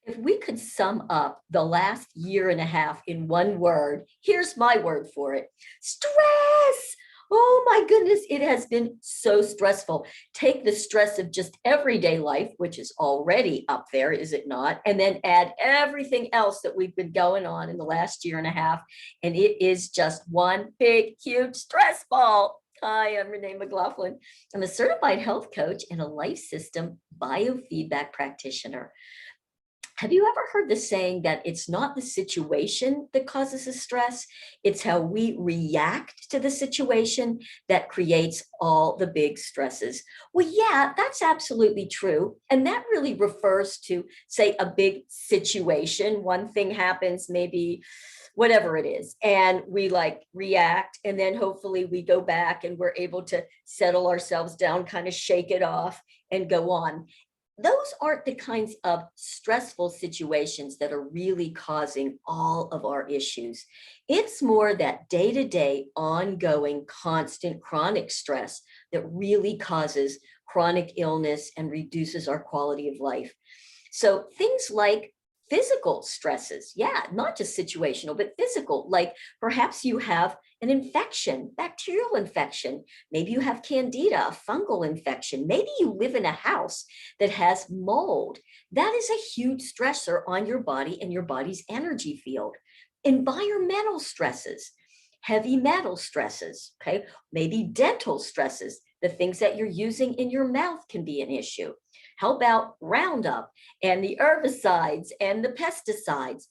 If we could sum up the last year and a half in one word, here's my word for it: stress. Oh my goodness, it has been so stressful. Take the stress of just everyday life, which is already up there, is it not? And then add everything else that we've been going on in the last year and a half. And it is just one big, huge stress ball. Hi, I'm Renee McLaughlin. I'm a certified health coach and a life system biofeedback practitioner. Have you ever heard the saying that it's not the situation that causes us stress, it's how we react to the situation that creates all the big stresses? Well, yeah, that's absolutely true. And that really refers to, say, a big situation. One thing happens, maybe whatever it is, and we like react, and then hopefully we go back and we're able to settle ourselves down, kind of shake it off and go on. Those aren't the kinds of stressful situations that are really causing all of our issues. It's more that day-to-day, ongoing, constant, chronic stress that really causes chronic illness and reduces our quality of life. So things like physical stresses, yeah, not just situational, but physical, like perhaps you have an infection, bacterial infection. Maybe you have candida, a fungal infection. Maybe you live in a house that has mold. That is a huge stressor on your body and your body's energy field. Environmental stresses, heavy metal stresses, okay? Maybe dental stresses, the things that you're using in your mouth can be an issue. How about Roundup and the herbicides and the pesticides?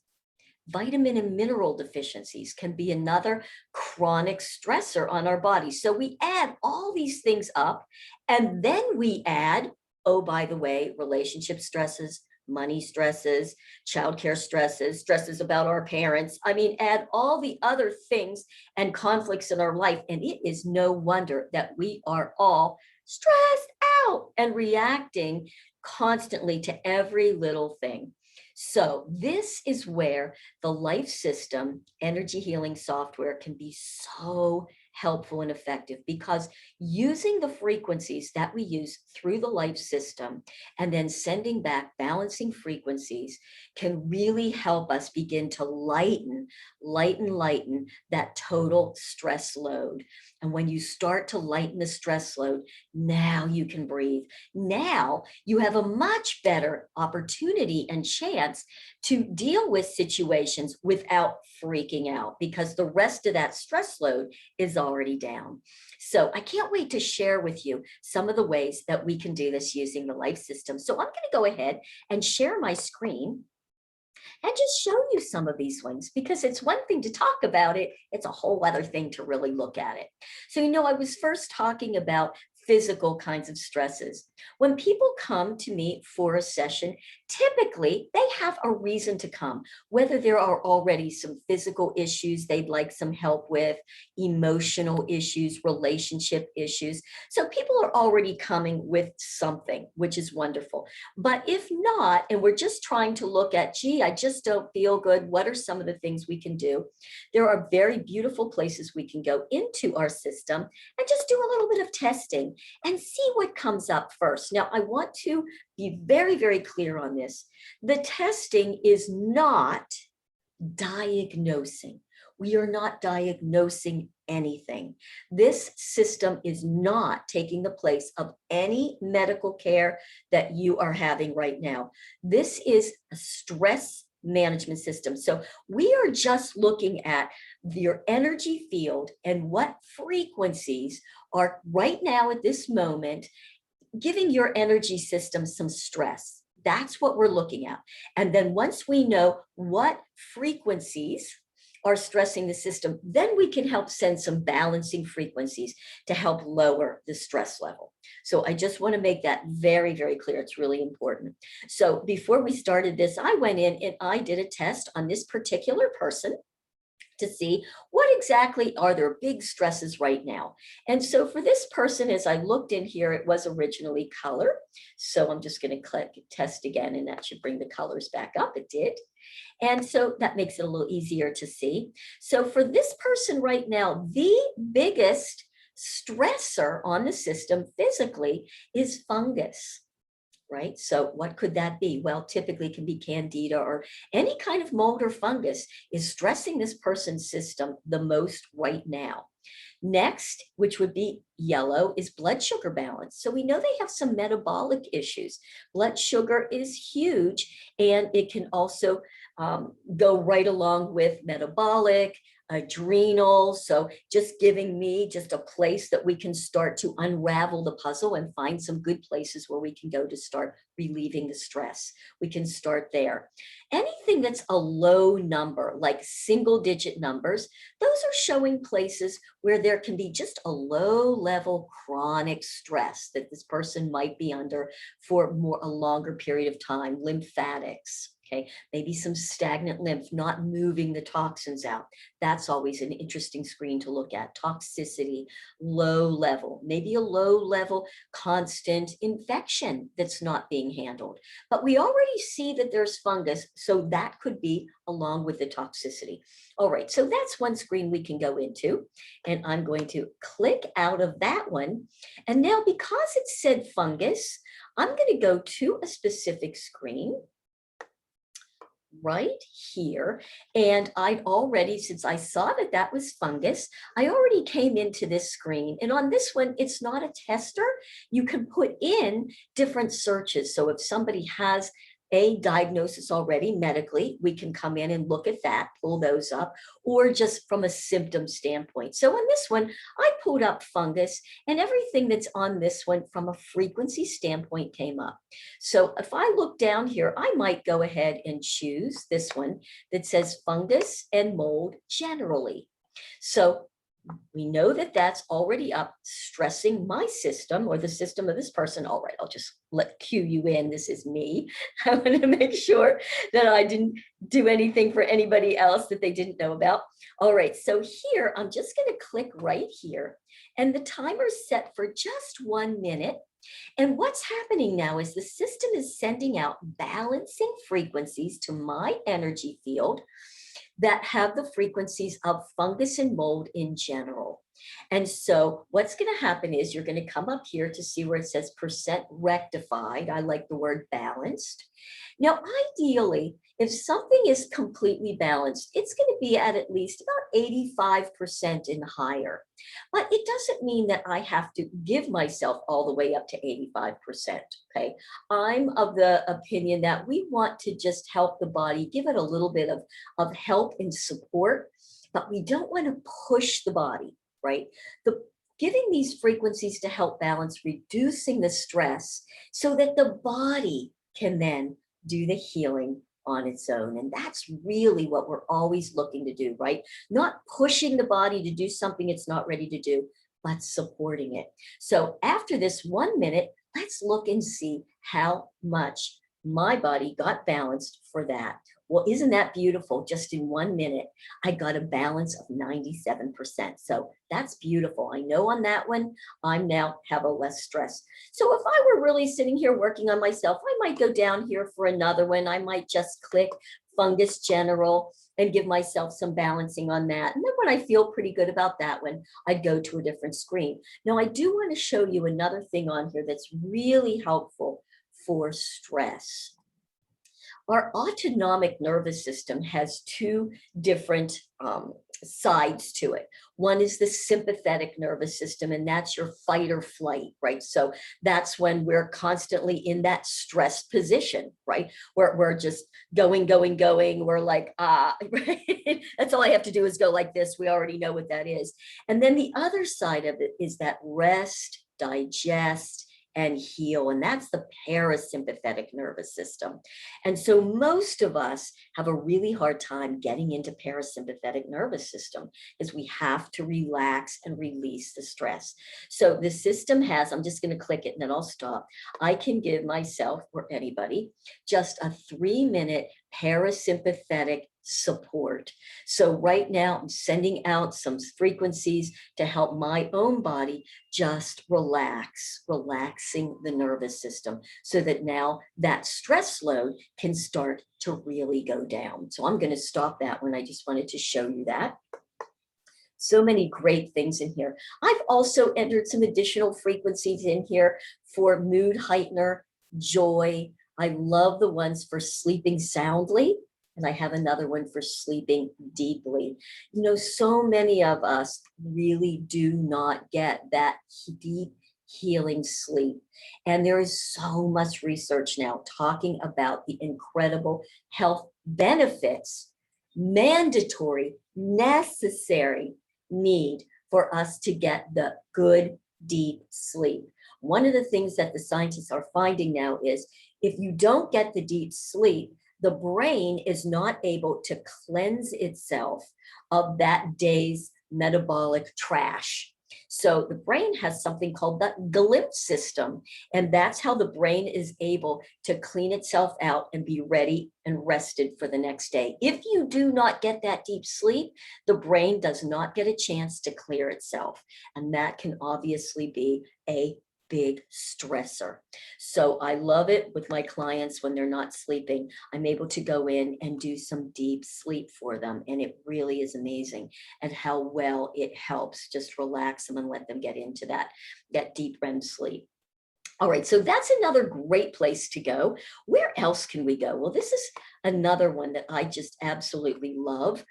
Vitamin and mineral deficiencies can be another chronic stressor on our body. So we add all these things up, and then we add, oh, by the way, relationship stresses, money stresses, childcare stresses, stresses about our parents. I mean, add all the other things and conflicts in our life, and it is no wonder that we are all stressed out and reacting constantly to every little thing. So this is where the life system energy healing software can be so helpful and effective, because using the frequencies that we use through the life system and then sending back balancing frequencies can really help us begin to lighten that total stress load. And when you start to lighten the stress load, now you can breathe. Now you have a much better opportunity and chance to deal with situations without freaking out, because the rest of that stress load is already down. So I can't wait to share with you some of the ways that we can do this using the life system. So I'm going to go ahead and share my screen and just show you some of these ones, because it's one thing to talk about it, it's a whole other thing to really look at it. So, I was first talking about physical kinds of stresses. When people come to me for a session, typically they have a reason to come, whether there are already some physical issues they'd like some help with, emotional issues, relationship issues. So people are already coming with something, which is wonderful. But if not, and we're just trying to look at, gee, I just don't feel good, what are some of the things we can do? There are very beautiful places we can go into our system and just do a little bit of testing and see what comes up first. Now, I want to be very, very clear on this. The testing is not diagnosing. We are not diagnosing anything. This system is not taking the place of any medical care that you are having right now. This is a stress management system. So we are just looking at your energy field and what frequencies are right now at this moment giving your energy system some stress. That's what we're looking at. And then once we know what frequencies are stressing the system, then we can help send some balancing frequencies to help lower the stress level. So I just want to make that very, very clear. It's really important. So before we started this, I went in and I did a test on this particular person to see what exactly are their big stresses right now. And so for this person, as I looked in here, it was originally color. So I'm just going to click test again, and that should bring the colors back up. It did. And so that makes it a little easier to see. So for this person right now, the biggest stressor on the system physically is fungus. right? So what could that be? Well, typically it can be candida or any kind of mold or fungus is stressing this person's system the most right now. Next, which would be yellow, is blood sugar balance. So we know they have some metabolic issues. Blood sugar is huge, and it can also go right along with metabolic, adrenal. So just giving me just a place that we can start to unravel the puzzle and find some good places where we can go to start relieving the stress. We can start there. Anything that's a low number, like single digit numbers, those are showing places where there can be just a low level chronic stress that this person might be under for a longer period of time. Lymphatics, okay, maybe some stagnant lymph, not moving the toxins out. That's always an interesting screen to look at. Toxicity, low level, maybe a low level constant infection that's not being handled. But we already see that there's fungus, so that could be along with the toxicity. All right, so that's one screen we can go into, and I'm going to click out of that one. And now, because it said fungus, I'm going to go to a specific screen right here. And I'd already, since I saw that that was fungus, I already came into this screen. And on this one, it's not a tester. You can put in different searches. So if somebody has a diagnosis already medically, we can come in and look at that, pull those up, or just from a symptom standpoint. So on this one, I pulled up fungus, and everything that's on this one from a frequency standpoint came up. So if I look down here, I might go ahead and choose this one that says fungus and mold generally. So we know that that's already up, stressing my system or the system of this person. All right, I'll just cue you in. This is me. I want to make sure that I didn't do anything for anybody else that they didn't know about. All right, so here, I'm just going to click right here, and the timer's set for just 1 minute. And what's happening now is the system is sending out balancing frequencies to my energy field that have the frequencies of fungus and mold in general. And so what's going to happen is you're going to come up here to see where it says percent rectified. I like the word balanced. Now, ideally, if something is completely balanced, it's going to be at least about 85% and higher. But it doesn't mean that I have to give myself all the way up to 85%. Okay. I'm of the opinion that we want to just help the body, give it a little bit of help and support, but we don't want to push the body, right? Giving these frequencies to help balance, reducing the stress so that the body can then do the healing on its own. And that's really what we're always looking to do, right? Not pushing the body to do something it's not ready to do, but supporting it. So after this 1 minute, let's look and see how much my body got balanced for that. Well, isn't that beautiful? Just in 1 minute, I got a balance of 97%. So that's beautiful. I know on that one, I now have a less stress. So if I were really sitting here working on myself, I might go down here for another one. I might just click fungus general and give myself some balancing on that. And then when I feel pretty good about that one, I'd go to a different screen. Now, I do want to show you another thing on here that's really helpful for stress. Our autonomic nervous system has two different sides to it. One is the sympathetic nervous system, and that's your fight or flight, right? So that's when we're constantly in that stress position, right? Where we're just going. We're like, right? That's all I have to do is go like this. We already know what that is. And then the other side of it is that rest, digest, and heal. And that's the parasympathetic nervous system. And so most of us have a really hard time getting into parasympathetic nervous system because we have to relax and release the stress. So the system has, I'm just going to click it and then I'll stop. I can give myself or anybody just a 3-minute parasympathetic support. So right now I'm sending out some frequencies to help my own body just relaxing the nervous system so that now that stress load can start to really go down. So I'm going to stop that one. I just wanted to show you that. So many great things in here. I've also entered some additional frequencies in here for mood heightener, joy. I love the ones for sleeping soundly. And I have another one for sleeping deeply. You know, so many of us really do not get that deep healing sleep. And there is so much research now talking about the incredible health benefits, mandatory, necessary need for us to get the good, deep sleep. One of the things that the scientists are finding now is if you don't get the deep sleep, the brain is not able to cleanse itself of that day's metabolic trash. So the brain has something called the glimpse system, and that's how the brain is able to clean itself out and be ready and rested for the next day. If you do not get that deep sleep, the brain does not get a chance to clear itself, and that can obviously be a big stressor. So I love it with my clients when they're not sleeping. I'm able to go in and do some deep sleep for them. And it really is amazing at how well it helps just relax them and let them get into that deep REM sleep. All right, so that's another great place to go. Where else can we go? Well, this is another one that I just absolutely love.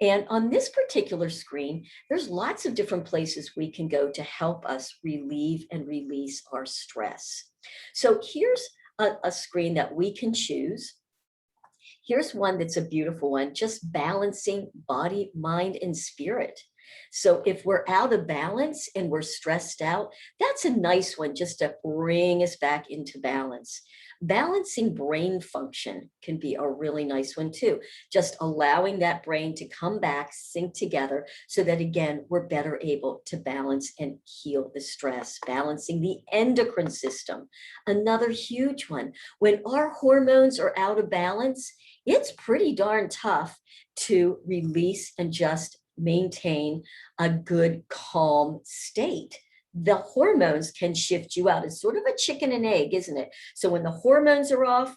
And on this particular screen, there's lots of different places we can go to help us relieve and release our stress. So here's a screen that we can choose. Here's one that's a beautiful one, just balancing body, mind, and spirit. So if we're out of balance and we're stressed out, that's a nice one just to bring us back into balance. Balancing brain function can be a really nice one too. Just allowing that brain to come back, sync together so that again, we're better able to balance and heal the stress. Balancing the endocrine system, another huge one. When our hormones are out of balance, it's pretty darn tough to release and just maintain a good, calm state. The hormones can shift you out. It's sort of a chicken and egg, isn't it? So when the hormones are off,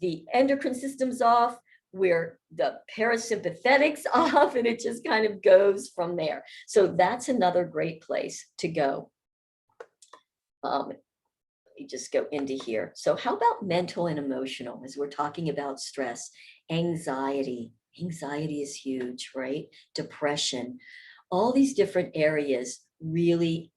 the endocrine system's off, where the parasympathetics off, and it just kind of goes from there. So that's another great place to go. Let me just go into here. So how about mental and emotional, as we're talking about stress, anxiety. Anxiety is huge, right? Depression, all these different areas really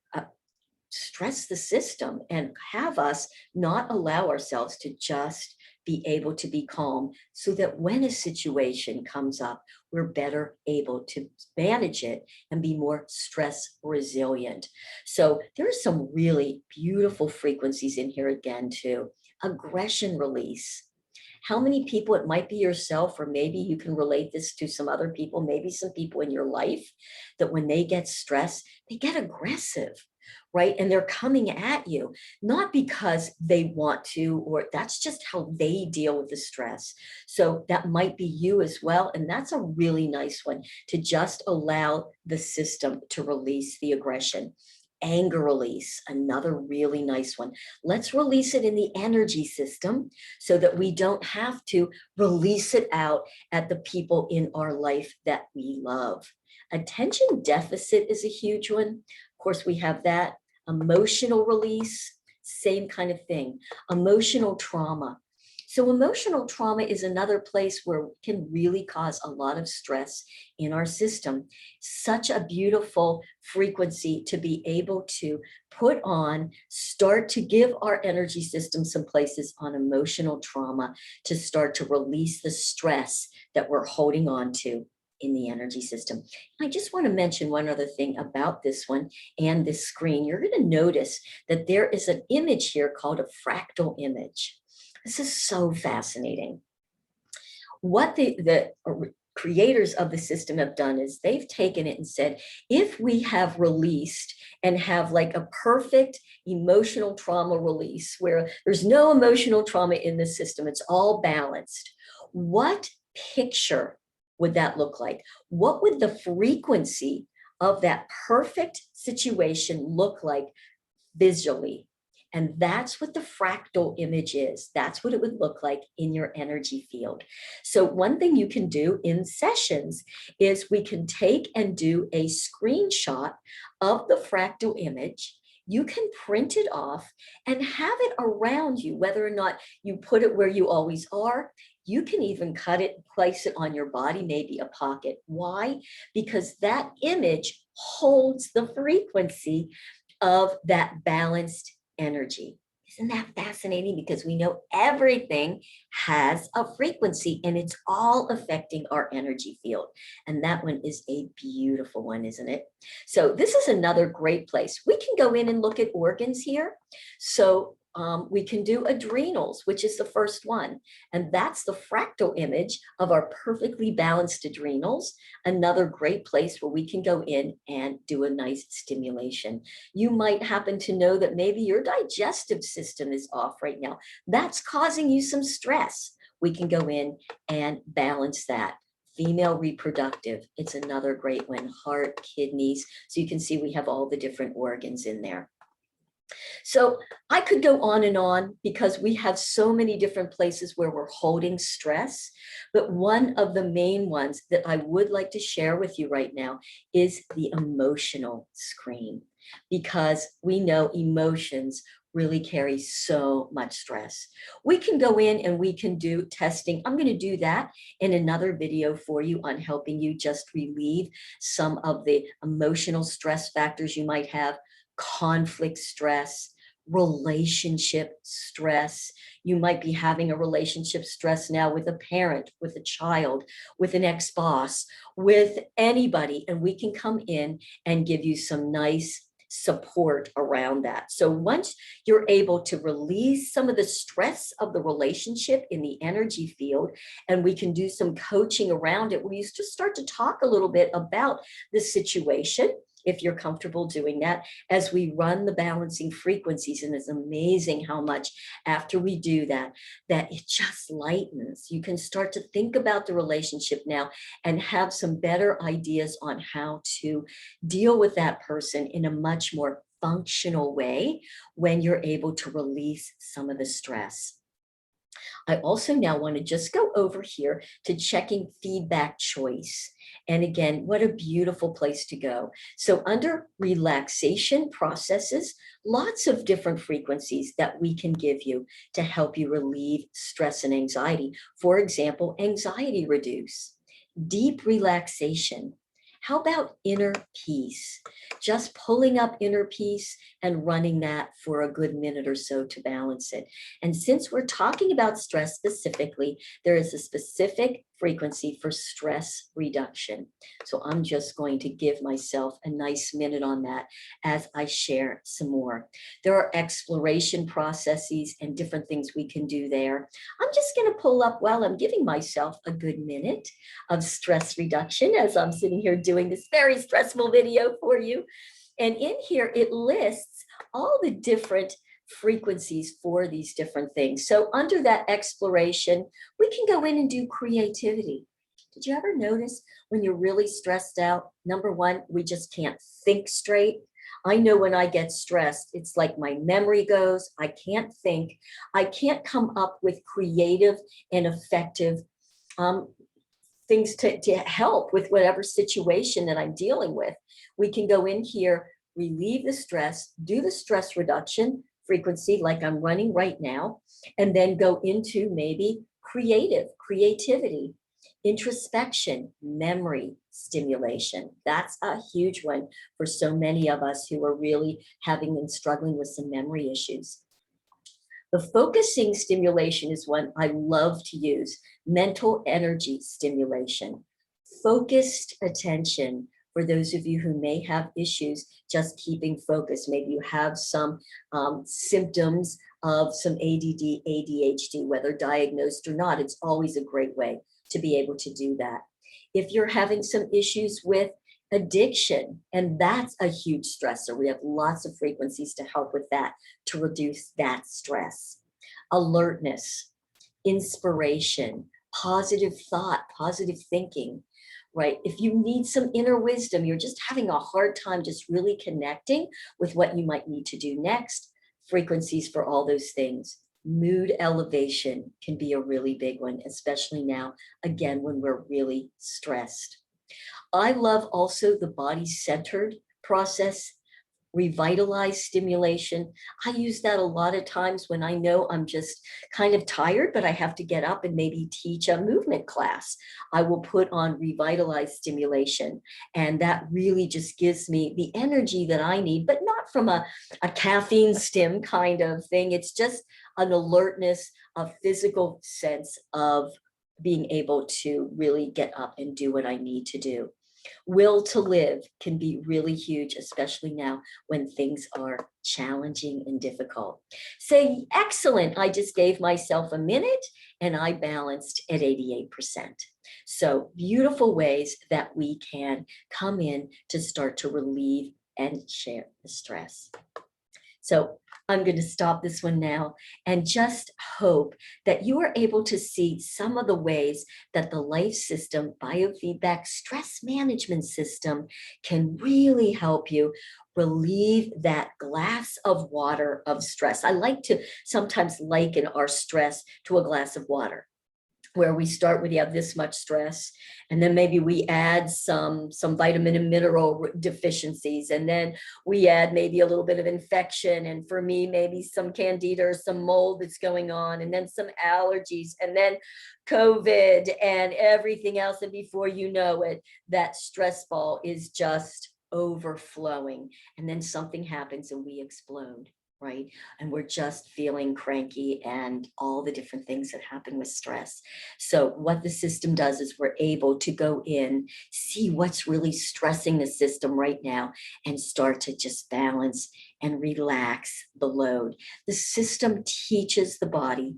stress the system and have us not allow ourselves to just be able to be calm so that when a situation comes up, we're better able to manage it and be more stress resilient. So there's some really beautiful frequencies in here again too. Aggression release. How many people, it might be yourself, or maybe you can relate this to some other people, maybe some people in your life, that when they get stressed, they get aggressive, right? And they're coming at you, not because they want to, or that's just how they deal with the stress. So that might be you as well. And that's a really nice one to just allow the system to release the aggression. Anger release, another really nice one. Let's release it in the energy system so that we don't have to release it out at the people in our life that we love. Attention deficit is a huge one. Of course, we have that. Emotional release, same kind of thing. Emotional trauma. So emotional trauma is another place where it can really cause a lot of stress in our system. Such a beautiful frequency to be able to put on, start to give our energy system some places on emotional trauma to start to release the stress that we're holding on to in the energy system. I just want to mention one other thing about this one and this screen. You're going to notice that there is an image here called a fractal image. This is so fascinating. What the creators of the system have done is they've taken it and said, if we have released and have like a perfect emotional trauma release where there's no emotional trauma in the system, it's all balanced, what picture would that look like? What would the frequency of that perfect situation look like visually? And that's what the fractal image is. That's what it would look like in your energy field. So one thing you can do in sessions is we can take and do a screenshot of the fractal image. you can print it off and have it around you, whether or not you put it where you always are. You can even cut it, place it on your body, maybe a pocket. Why? Because that image holds the frequency of that balanced energy. Isn't that fascinating? Because we know everything has a frequency and it's all affecting our energy field. And that one is a beautiful one, isn't it? So this is another great place. We can go in and look at organs here. So we can do adrenals, which is the first one. And that's the fractal image of our perfectly balanced adrenals. Another great place where we can go in and do a nice stimulation. You might happen to know that maybe your digestive system is off right now. That's causing you some stress. We can go in and balance that. Female reproductive, it's another great one. Heart, kidneys. So you can see we have all the different organs in there. So I could go on because we have so many different places where we're holding stress. But one of the main ones that I would like to share with you right now is the emotional screen, because we know emotions really carry so much stress. We can go in and we can do testing. I'm going to do that in another video for you on helping you just relieve some of the emotional stress factors you might have. Conflict stress, relationship stress. You might be having a relationship stress now with a parent, with a child, with an ex-boss, with anybody, and we can come in and give you some nice support around that. So once you're able to release some of the stress of the relationship in the energy field, and we can do some coaching around it, we used to start to talk a little bit about the situation, if you're comfortable doing that, as we run the balancing frequencies. And it's amazing how much after we do that, that it just lightens. You can start to think about the relationship now and have some better ideas on how to deal with that person in a much more functional way when you're able to release some of the stress. I also now want to just go over here to checking feedback choice. And again, what a beautiful place to go. So under relaxation processes, lots of different frequencies that we can give you to help you relieve stress and anxiety. For example, anxiety reduce, deep relaxation. How about inner peace? Just pulling up inner peace and running that for a good minute or so to balance it. And since we're talking about stress specifically, there is a specific frequency for stress reduction. So I'm just going to give myself a nice minute on that as I share some more. There are exploration processes and different things we can do there. I'm just going to pull up while I'm giving myself a good minute of stress reduction as I'm sitting here doing this very stressful video for you. And in here, it lists all the different frequencies for these different things. So under that exploration, we can go in and do creativity. Did you ever notice when you're really stressed out, number one, we just can't think straight? I know when I get stressed, it's like my memory goes, I can't think, I can't come up with creative and effective things to help with whatever situation that I'm dealing with. We can go in here, relieve the stress, do the stress reduction frequency like I'm running right now, and then go into maybe creativity, introspection, memory stimulation. That's a huge one for so many of us who are really having and struggling with some memory issues. The focusing stimulation is one I love to use. Mental energy stimulation, focused attention. For those of you who may have issues just keeping focus, maybe you have some symptoms of some ADD, ADHD, whether diagnosed or not, it's always a great way to be able to do that. If you're having some issues with addiction, and that's a huge stressor, we have lots of frequencies to help with that, to reduce that stress. Alertness, inspiration, positive thought, positive thinking, right? If you need some inner wisdom, you're just having a hard time just really connecting with what you might need to do next, frequencies for all those things. Mood elevation can be a really big one, especially now, again, when we're really stressed. I love also the body-centered process revitalized stimulation. I use that a lot of times when I know I'm just kind of tired, but I have to get up and maybe teach a movement class. I will put on revitalized stimulation, and that really just gives me the energy that I need, but not from a caffeine stim kind of thing. It's just an alertness, a physical sense of being able to really get up and do what I need to do. Will to live can be really huge, especially now when things are challenging and difficult. Say, excellent, I just gave myself a minute and I balanced at 88%. So beautiful ways that we can come in to start to relieve and share the stress. So I'm going to stop this one now and just hope that you are able to see some of the ways that the life system, biofeedback stress management system can really help you relieve that glass of water of stress. I like to sometimes liken our stress to a glass of water, where we start with, you have this much stress, and then maybe we add some vitamin and mineral deficiencies, and then we add maybe a little bit of infection, and for me, maybe some candida or some mold that's going on, and then some allergies, and then COVID and everything else, and before you know it, that stress ball is just overflowing, and then something happens and we explode. Right? And we're just feeling cranky and all the different things that happen with stress. So what the system does is we're able to go in, see what's really stressing the system right now, and start to just balance and relax the load. The system teaches the body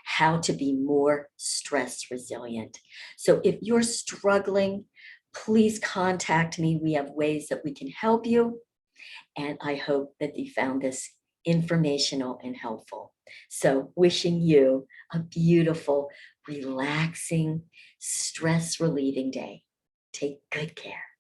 how to be more stress resilient. So if you're struggling, please contact me. We have ways that we can help you. And I hope that you found this informational and helpful. So wishing you a beautiful, relaxing, stress relieving day. Take good care.